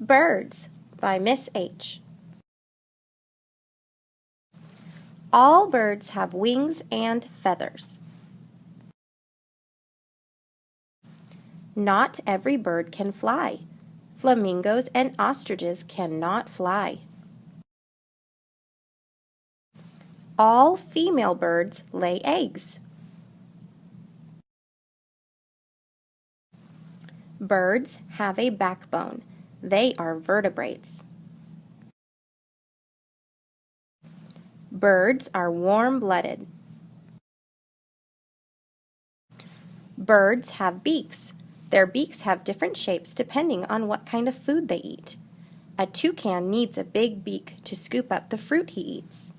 Birds by Miss H. All birds have wings and feathers. Not every bird can fly. Flamingos and ostriches cannot fly. All female birds lay eggs. Birds have a backbone. They are vertebrates. Birds are warm-blooded. Birds have beaks. Their beaks have different shapes depending on what kind of food they eat. A toucan needs a big beak to scoop up the fruit he eats.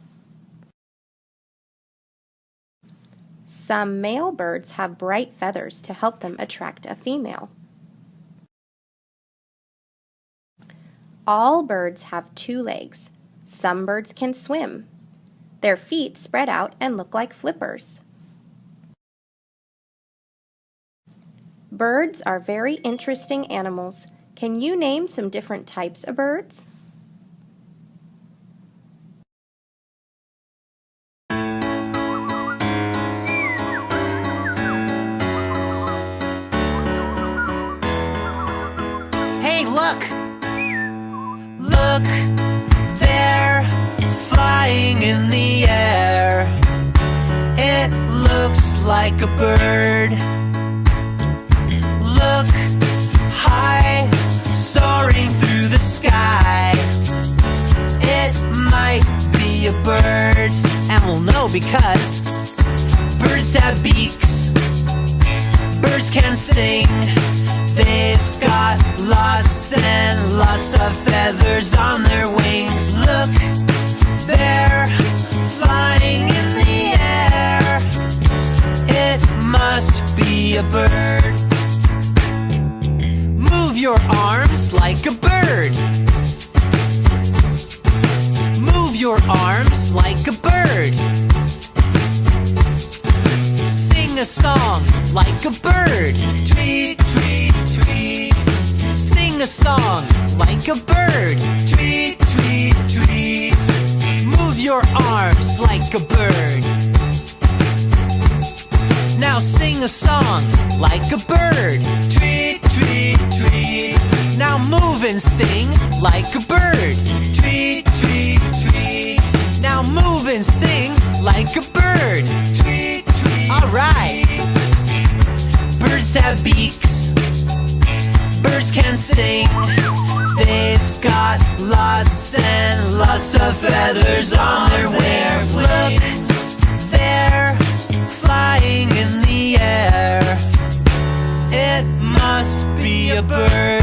Some male birds have bright feathers to help them attract a female. All birds have 2 legs. Some birds can swim. Their feet spread out and look like flippers. Birds are very interesting animals. Can you name some different types of birds? Hey, look! Look, they're flying in the air. It looks like a bird. Look, high, soaring through the sky. It might be a bird. And we'll know because birds have beaks. Birds can sing. They've got lots and lots of feathers on their wings. Look, they're flying in the air. It must be a bird. Move your arms like a bird. Move your arms like a bird. Sing a song like a bird. Tweet, tweet, tweet. Sing a song like a bird. Tweet, tweet, tweet. Move your arms like a bird. Now sing a song like a bird. Tweet, tweet, tweet. Now move and sing like a bird. Tweet, tweet, tweet. Now move and sing like a bird. Tweet, tweet. All right. Birds have beaks. Birds can sing. They've got lots and lots of feathers on their wings. Look, they're flying in the air. It must be a bird.